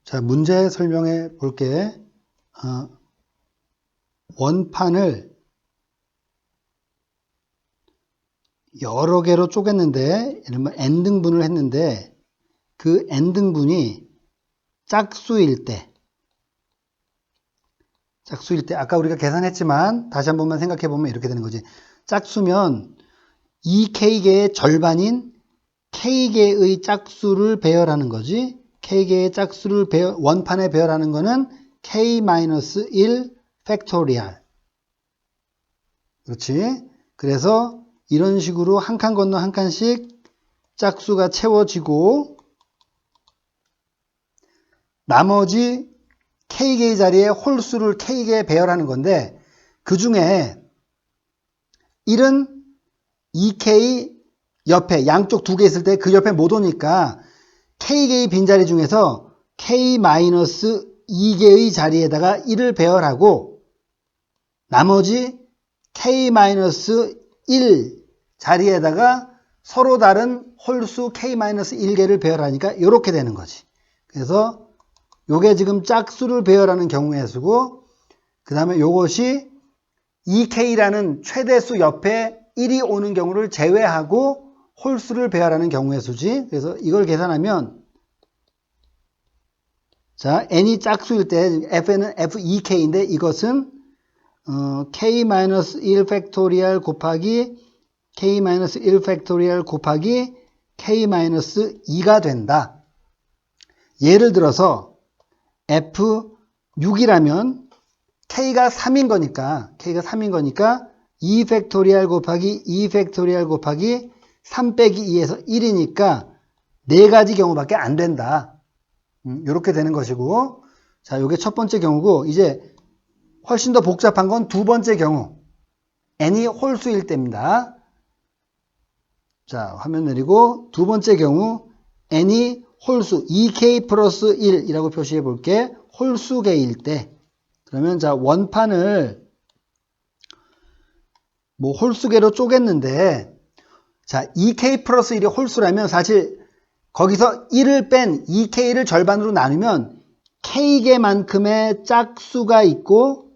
자, 문제 설명해 볼게. 원판을 여러 개로 쪼갰는데, 예를 들면 n등분을 했는데, 그 n등분이 짝수일 때, 아까 우리가 계산했지만, 다시 한 번만 생각해 보면 이렇게 되는 거지. 짝수면 2k개의 절반인 k개의 짝수를 배열하는 거지. k개의 짝수를 원판에 배열하는 거는 k-1 팩토리얼. 그렇지? 그래서 이런 식으로 한 칸 건너 한 칸씩 짝수가 채워지고 나머지 k개의 자리에 홀수를 k개에 배열하는 건데 그 중에 1은 2k 옆에 양쪽 두 개 있을 때 그 옆에 못 오니까 k개의 빈자리 중에서 k-2개의 자리에다가 1을 배열하고 나머지 k-1 자리에다가 서로 다른 홀수 k-1개를 배열하니까 이렇게 되는 거지. 그래서 요게 지금 짝수를 배열하는 경우의 수고 그 다음에 요것이 2k라는 최대수 옆에 1이 오는 경우를 제외하고 홀수를 배열하는 경우의 수지. 그래서 이걸 계산하면 자 n이 짝수일 때 fn은 f2k인데 이것은 k-1 팩토리얼 곱하기 k-1 팩토리얼 곱하기 k-2가 된다. 예를 들어서 f6이라면 k가 3인 거니까 2 팩토리얼 곱하기 2 팩토리얼 곱하기 3 빼기 2에서 1이니까 4가지 경우밖에 안 된다. 이렇게 되는 것이고, 자, 요게 첫 번째 경우고, 이제 훨씬 더 복잡한 건 두 번째 경우. n이 홀수일 때입니다. 자, 화면 내리고, 두 번째 경우, n이 홀수, 2k 플러스 1이라고 표시해 볼게. 홀수계일 때. 그러면 자, 원판을 뭐 홀수계로 쪼갰는데, 자, 2k 플러스 1이 홀수라면 사실 거기서 1을 뺀 2k를 절반으로 나누면 k개만큼의 짝수가 있고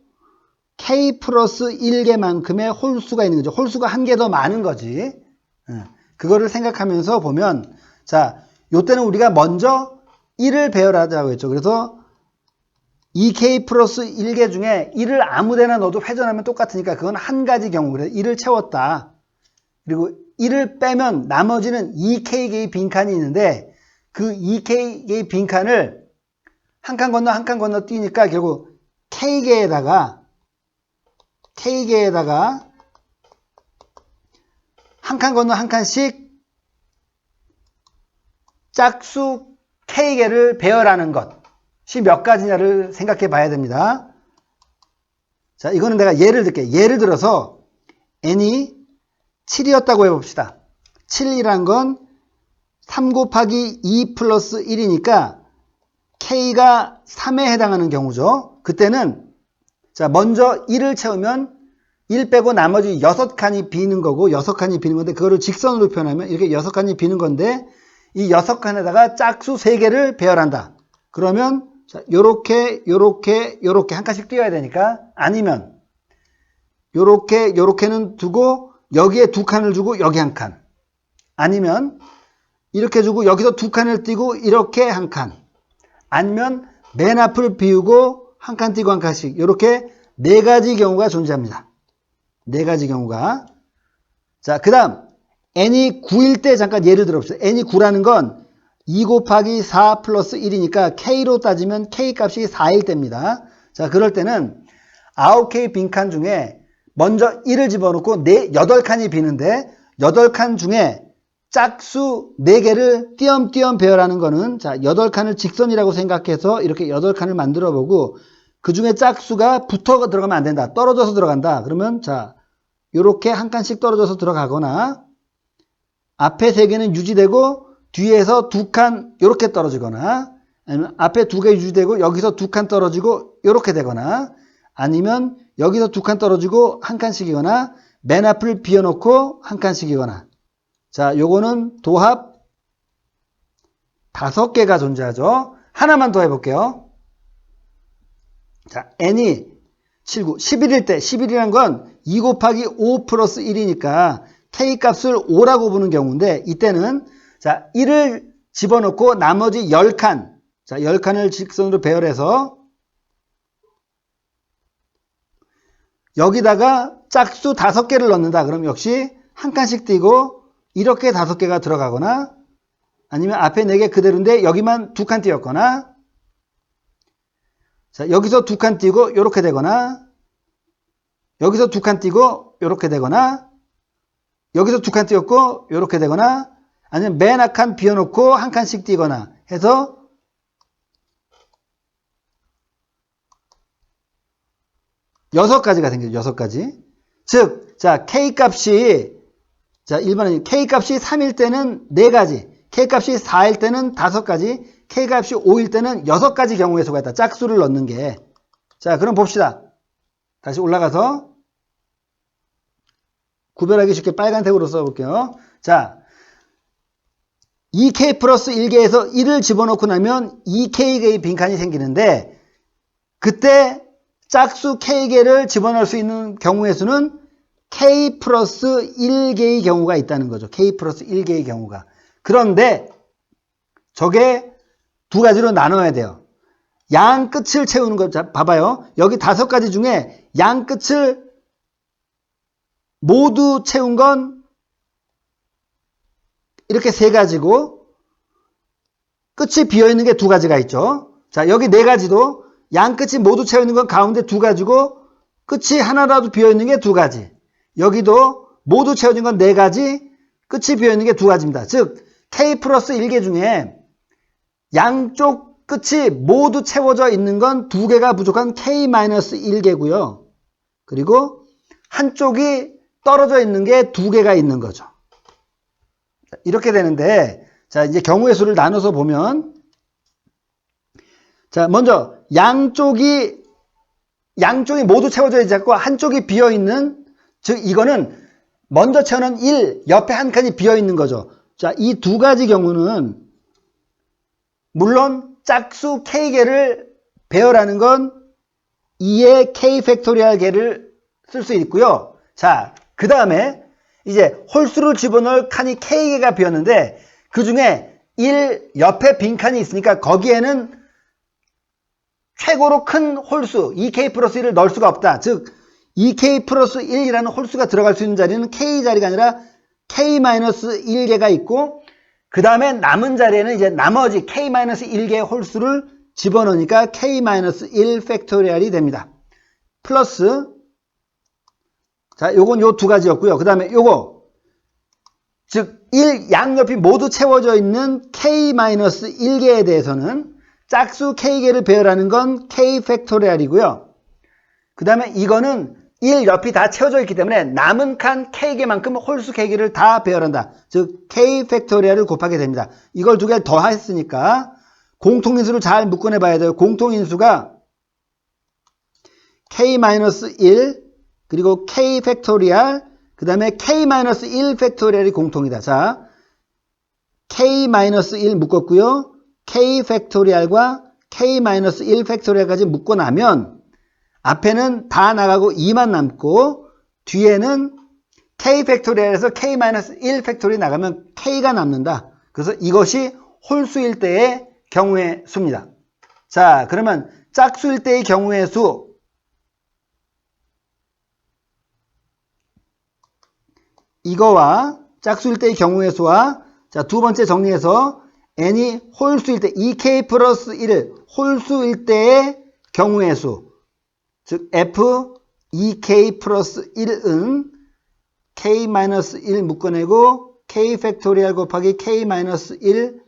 k 플러스 1개만큼의 홀수가 있는 거죠. 홀수가 한 개 더 많은 거지. 그거를 생각하면서 보면 자, 요때는 우리가 먼저 1을 배열하자고 했죠. 그래서 2k 플러스 1개 중에 1을 아무데나 넣어도 회전하면 똑같으니까 그건 한 가지 경우. 그래서 1을 채웠다. 그리고 1을 빼면 나머지는 2k개의 빈칸이 있는데 그 2k개의 빈칸을 한 칸 건너 한 칸 건너 뛰니까 결국 k개에다가 한 칸 건너 한 칸씩 짝수 k개를 배열하는 것이 몇 가지냐를 생각해 봐야 됩니다. 자, 이거는 내가 예를 들게. 예를 들어서 n이 7이었다고 해봅시다. 7이란 건 3 곱하기 2 플러스 1이니까 k가 3에 해당하는 경우죠. 그때는 자 먼저 1을 채우면 1 빼고 나머지 6칸이 비는 거고 6칸이 비는 건데 그거를 직선으로 표현하면 이렇게 6칸이 비는 건데 이 6칸에다가 짝수 3개를 배열한다. 그러면 자, 요렇게 한 칸씩 띄워야 되니까 아니면 요렇게는 두고 여기에 2칸을 주고 여기 한 칸. 아니면 이렇게 주고 여기서 2칸을 띄고 이렇게 한 칸. 아니면 맨 앞을 비우고 한 칸 띄고 한 칸씩. 이렇게 4가지 경우가 존재합니다. 4가지 경우가. 자, 그 다음 n이 9일 때 잠깐 예를 들어봅시다. n이 9라는 건 2 곱하기 4 플러스 1이니까 k로 따지면 k 값이 4일 때입니다. 자, 그럴 때는 9개의 빈칸 중에 먼저 1을 집어넣고 8칸이 비는데 8칸 중에 짝수 4개를 띄엄띄엄 배열하는 거는 자 8칸을 직선이라고 생각해서 이렇게 8칸을 만들어 보고 그 중에 짝수가 붙어 들어가면 안 된다. 떨어져서 들어간다. 그러면 자 요렇게 한 칸씩 떨어져서 들어가거나 앞에 3개는 유지되고 뒤에서 2칸 요렇게 떨어지거나 아니면 앞에 2개 유지되고 여기서 2칸 떨어지고 요렇게 되거나 아니면 여기서 2칸 떨어지고 한 칸씩이거나 맨 앞을 비워놓고 한 칸씩이거나 자 요거는 도합 5개가 존재하죠. 하나만 더 해볼게요. 자, n이 7, 9, 11일 때, 11이란 건 2 곱하기 5 플러스 1이니까 k 값을 5라고 보는 경우인데, 이때는 자, 1을 집어넣고 나머지 10칸, 자, 10칸을 직선으로 배열해서 여기다가 짝수 5개를 넣는다. 그럼 역시 한 칸씩 띄고 이렇게 5개가 들어가거나, 아니면 앞에 4개 그대로인데 여기만 2칸 띄었거나, 자, 여기서 2칸 띄고 이렇게 되거나, 여기서 2칸 띄고 이렇게 되거나, 여기서 2칸 띄었고 이렇게 되거나, 아니면 맨 앞칸 비워놓고 한 칸씩 띄거나 해서 6가지가 생겨요. 6가지. 즉, 자, K 값이, 자, 1번은 K 값이 3일 때는 4가지, K 값이 4일 때는 5가지, K 값이 5일 때는 6가지 경우의 수가 있다. 짝수를 넣는 게. 자, 그럼 봅시다. 다시 올라가서 구별하기 쉽게 빨간색으로 써볼게요. 자, 2K 플러스 1개에서 1을 집어넣고 나면 2K개의 빈칸이 생기는데, 그때 짝수 K개를 집어넣을 수 있는 경우의 수는 K 플러스 1개의 경우가 있다는 거죠. K 플러스 1개의 경우가. 그런데 저게 2가지로 나눠야 돼요. 양 끝을 채우는 거. 자, 봐봐요. 여기 5가지 중에 양 끝을 모두 채운 건 이렇게 3가지고, 끝이 비어있는 게 2가지가 있죠. 자, 여기 4가지도 양 끝이 모두 채워있는 건 가운데 2가지고, 끝이 하나라도 비어있는 게 2가지. 여기도 모두 채워진 건 4가지, 끝이 비어있는 게 2가지입니다. 즉, K 플러스 1개 중에 양쪽 끝이 모두 채워져 있는 건 2개가 부족한 K 마이너스 1개고요. 그리고 한쪽이 떨어져 있는 게 2개가 있는 거죠. 이렇게 되는데, 자, 이제 경우의 수를 나눠서 보면, 자, 먼저 양쪽이 모두 채워져 있지 않고 한쪽이 비어 있는, 즉 이거는 먼저 채워놓은 1, 옆에 한 칸이 비어 있는 거죠. 자, 이 2가지 경우는 물론 짝수 K개를 배열하는 건 2의 K 팩토리얼 개를 쓸 수 있고요. 자, 그 다음에 이제 홀수를 집어넣을 칸이 K개가 비었는데, 그 중에 1 옆에 빈 칸이 있으니까 거기에는 최고로 큰 홀수 2K 플러스 1을 넣을 수가 없다. 즉 2K 플러스 1이라는 홀수가 들어갈 수 있는 자리는 K 자리가 아니라 K 마이너스 1개가 있고, 그 다음에 남은 자리에는 이제 나머지 K 마이너스 1개의 홀수를 집어넣으니까 K 마이너스 1 팩토리얼이 됩니다. 플러스, 자, 요건 요 2가지였고요. 그 다음에 요거, 즉 1 양옆이 모두 채워져 있는 K 마이너스 1개에 대해서는 짝수 K개를 배열하는 건 K 팩토리얼이고요. 그 다음에 이거는 1 옆이 다 채워져 있기 때문에 남은 칸 K개만큼 홀수 K개를 다 배열한다. 즉 K 팩토리얼을 곱하게 됩니다. 이걸 2개를 더 했으니까 공통인수를 잘 묶어내 봐야 돼요. 공통인수가 K-1 그리고 K 팩토리얼, 그 다음에 K-1 팩토리얼이 공통이다. 자, K-1 묶었고요. K 팩토리얼과 K-1 팩토리얼까지 묶고 나면 앞에는 다 나가고 2만 남고, 뒤에는 K 팩토리얼에서 K-1 팩토리얼이 나가면 K가 남는다. 그래서 이것이 홀수일 때의 경우의 수입니다. 자, 그러면 짝수일 때의 경우의 수, 이거와 짝수일 때의 경우의 수와, 자, 두 번째 정리해서 n이 홀수일 때 2k 플러스 1을 홀수일 때의 경우의 수, 즉 f 2k 플러스 1은 k-1 묶어내고 k 팩토리얼 곱하기 k-1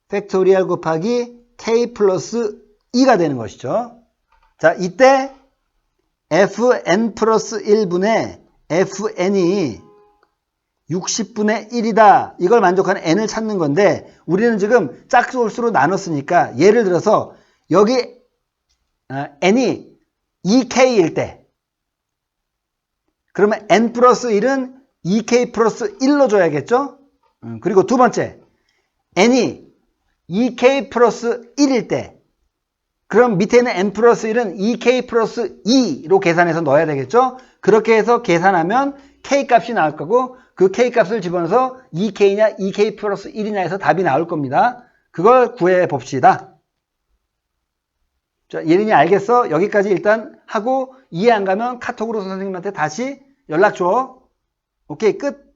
팩토리얼 곱하기 k 플러스 2가 되는 것이죠. 자, 이때 fn 플러스 1분의 fn이 60분의 1이다. 이걸 만족하는 n을 찾는 건데, 우리는 지금 짝수 홀수로 나눴으니까, 예를 들어서 여기 n이 2k일 때, 그러면 n 플러스 1은 2k 플러스 1로 줘야겠죠? 그리고 두 번째, n이 2k 플러스 1일 때, 그럼 밑에 있는 n 플러스 1은 2k 플러스 2로 계산해서 넣어야 되겠죠? 그렇게 해서 계산하면 k 값이 나올 거고, 그 k 값을 집어넣어서 2k냐 2k 플러스 1이냐 해서 답이 나올 겁니다. 그걸 구해 봅시다. 자, 예린이 알겠어? 여기까지 일단 하고 이해 안 가면 카톡으로 선생님한테 다시 연락 줘. 오케이, 끝.